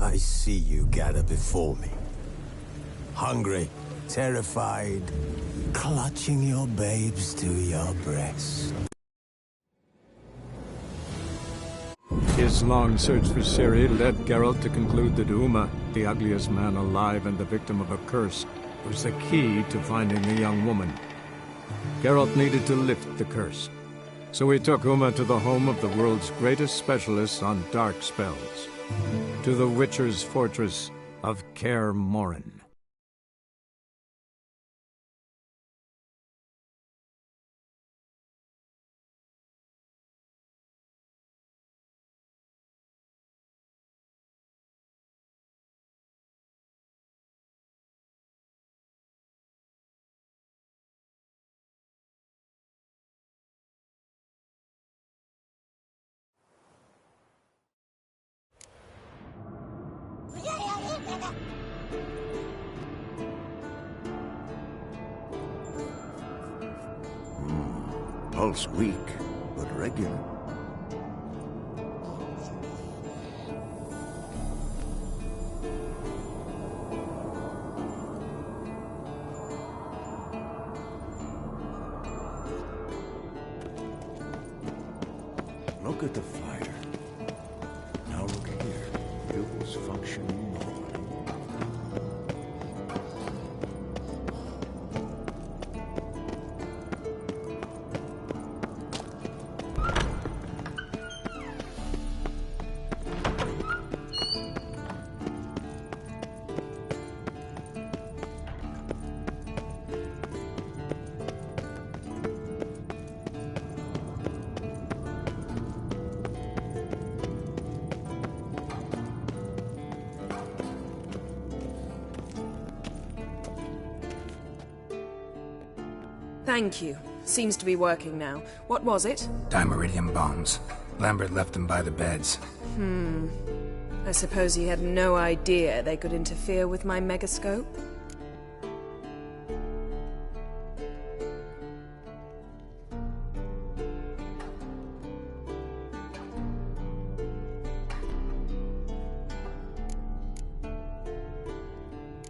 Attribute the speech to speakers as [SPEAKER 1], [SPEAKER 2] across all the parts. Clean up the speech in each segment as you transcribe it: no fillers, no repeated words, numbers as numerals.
[SPEAKER 1] I see you gather before me. Hungry, terrified, clutching your babes to your breast.
[SPEAKER 2] His long search for Ciri led Geralt to conclude that Uma, the ugliest man alive and the victim of a curse, was the key to finding the young woman. Geralt needed to lift the curse, so he took Uma to the home of the world's greatest specialists on dark spells, to the Witcher's fortress of Kaer Morhen.
[SPEAKER 3] Pulse weak, but regular. Look at the fire. Now look here. Pupils functioning normally.
[SPEAKER 4] Thank you. Seems to be working now. What was it?
[SPEAKER 5] Dimeridium bombs. Lambert left them by the beds.
[SPEAKER 4] I suppose he had no idea they could interfere with my megascope?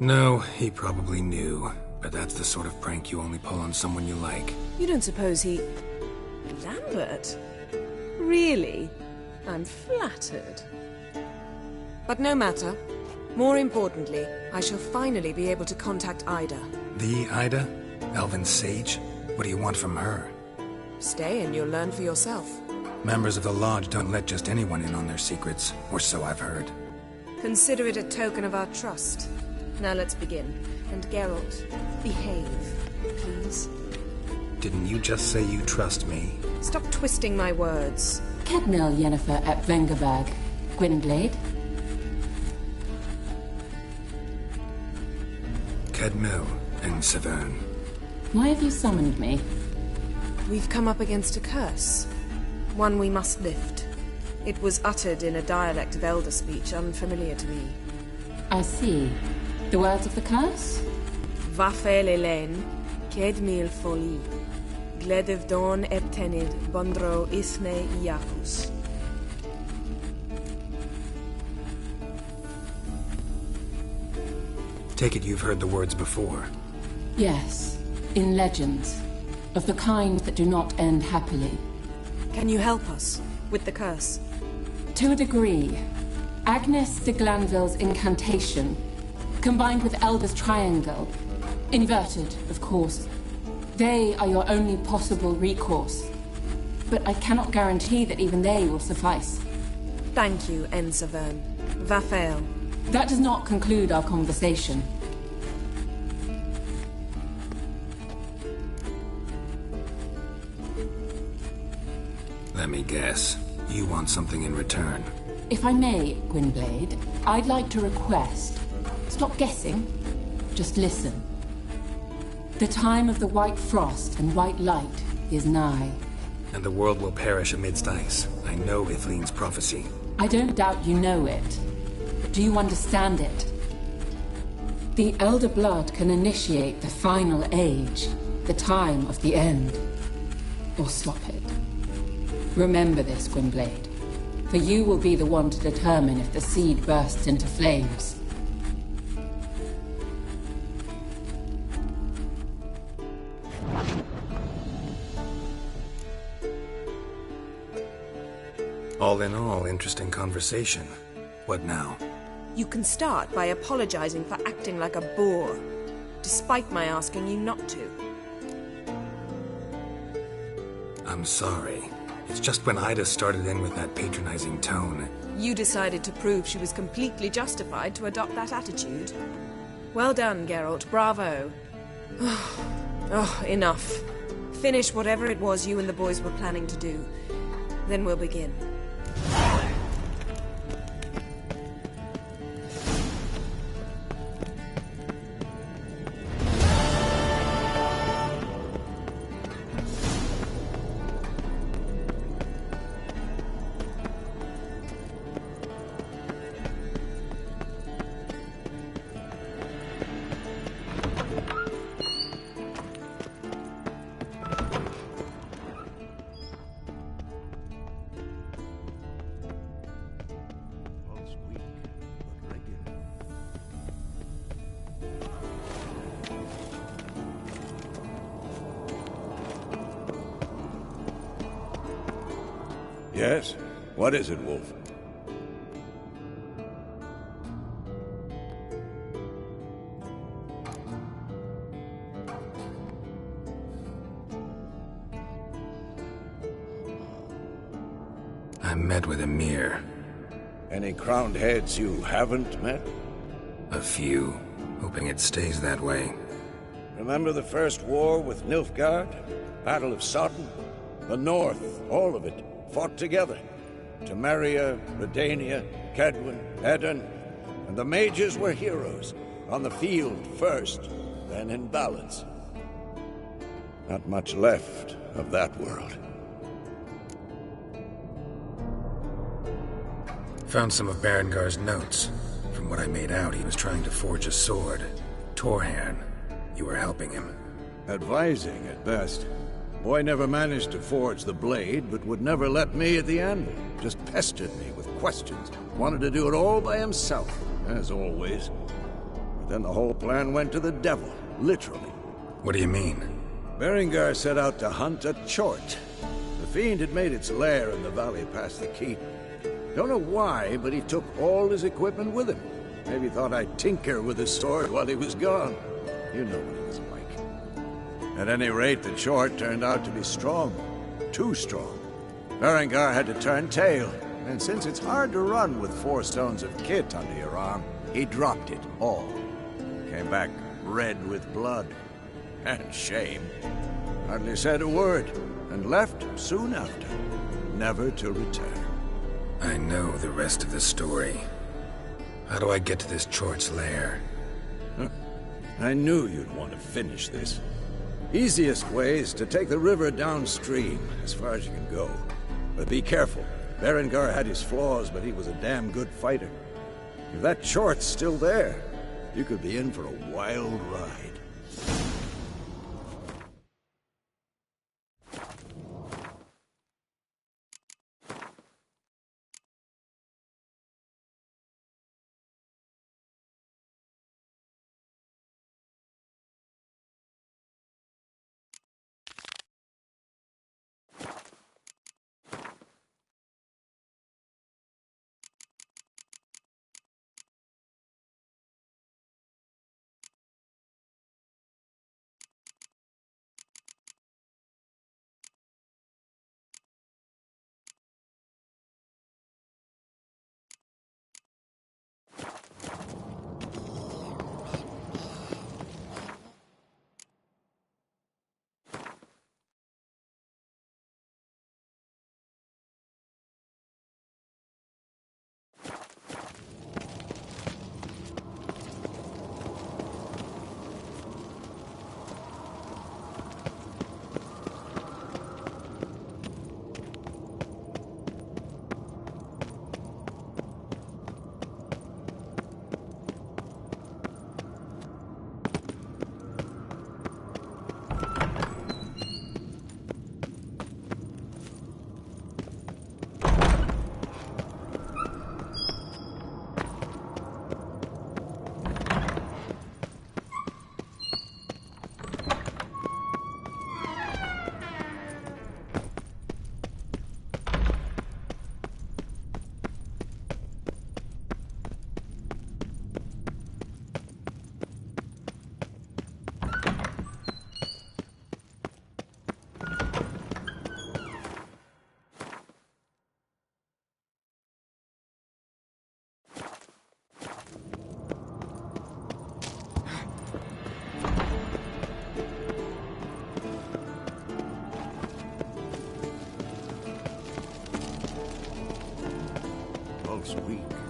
[SPEAKER 5] No, he probably knew. But that's the sort of prank you only pull on someone you like.
[SPEAKER 4] You don't suppose he... Lambert? Really? I'm flattered. But no matter. More importantly, I shall finally be able to contact Ida.
[SPEAKER 5] The Ida? Elven sage? What do you want from her?
[SPEAKER 4] Stay and you'll learn for yourself.
[SPEAKER 5] Members of the Lodge don't let just anyone in on their secrets, or so I've heard.
[SPEAKER 4] Consider it a token of our trust. Now let's begin. And Geralt, behave, please.
[SPEAKER 5] Didn't you just say you trust me?
[SPEAKER 4] Stop twisting my words.
[SPEAKER 6] Kedmil Yennefer at Vengerberg. Gwynblade?
[SPEAKER 5] Kedmil and Severn.
[SPEAKER 6] Why have you summoned me?
[SPEAKER 4] We've come up against a curse. One we must lift. It was uttered in a dialect of Elder speech unfamiliar to me.
[SPEAKER 6] I see. The words of the curse?
[SPEAKER 4] Vafel Elen, Kedmil Foli, Gledev Dawn Eptenid, Bondro Isne Iacus.
[SPEAKER 5] Take it you've heard the words before.
[SPEAKER 6] Yes, in legends. Of the kind that do not end happily.
[SPEAKER 4] Can you help us with the curse?
[SPEAKER 6] To a degree. Agnes de Glanville's incantation, combined with Elder's triangle, inverted, of course. They are your only possible recourse. But I cannot guarantee that even they will suffice.
[SPEAKER 4] Thank you, Ensevern. Vafel.
[SPEAKER 6] That does not conclude our conversation.
[SPEAKER 5] Let me guess. You want something in return.
[SPEAKER 6] If I may, Gwynblade, I'd like to request. Stop guessing. Just listen. The time of the white frost and white light is nigh.
[SPEAKER 5] And the world will perish amidst ice. I know Ithleen's prophecy.
[SPEAKER 6] I don't doubt you know it. But do you understand it? The Elder Blood can initiate the final age, the time of the end. Or stop it. Remember this, Gwynblade. For you will be the one to determine if the seed bursts into flames.
[SPEAKER 5] All in all, interesting conversation. What now?
[SPEAKER 4] You can start by apologizing for acting like a bore, despite my asking you not to.
[SPEAKER 5] I'm sorry. It's just when Ida started in with that patronizing tone.
[SPEAKER 4] You decided to prove she was completely justified to adopt that attitude. Well done, Geralt. Bravo. Oh, enough. Finish whatever it was you and the boys were planning to do. Then we'll begin.
[SPEAKER 3] Pulse weak, but regular. Yes? What is it, Wolf?
[SPEAKER 5] I met with Emir.
[SPEAKER 3] Any crowned heads you haven't met?
[SPEAKER 5] A few. Hoping it stays that way.
[SPEAKER 3] Remember the first war with Nilfgaard? Battle of Sodden? The North, all of it, fought together. Temeria, Redania, Kedwin, Edirn, and the mages were heroes. On the field first, then in balance. Not much left of that world.
[SPEAKER 5] Found some of Berengar's notes. From what I made out, he was trying to forge a sword. Torhan. You were helping him.
[SPEAKER 3] Advising at best. Boy never managed to forge the blade, but would never let me at the anvil. Just pestered me with questions. Wanted to do it all by himself, as always. But then the whole plan went to the devil, literally.
[SPEAKER 5] What do you mean?
[SPEAKER 3] Berengar set out to hunt a chort. The fiend had made its lair in the valley past the keep. Don't know why, but he took all his equipment with him. Maybe thought I'd tinker with his sword while he was gone. You know what he was like. At any rate, the chort turned out to be strong. Too strong. Berengar had to turn tail, and since it's hard to run with 4 stones of kit under your arm, he dropped it all. Came back red with blood. And shame. Hardly said a word, and left soon after, never to return.
[SPEAKER 5] I know the rest of the story. How do I get to this Chort's lair?
[SPEAKER 3] I knew you'd want to finish this. Easiest way is to take the river downstream, as far as you can go. But be careful. Berengar had his flaws, but he was a damn good fighter. If that Chort's still there, you could be in for a wild ride. weak.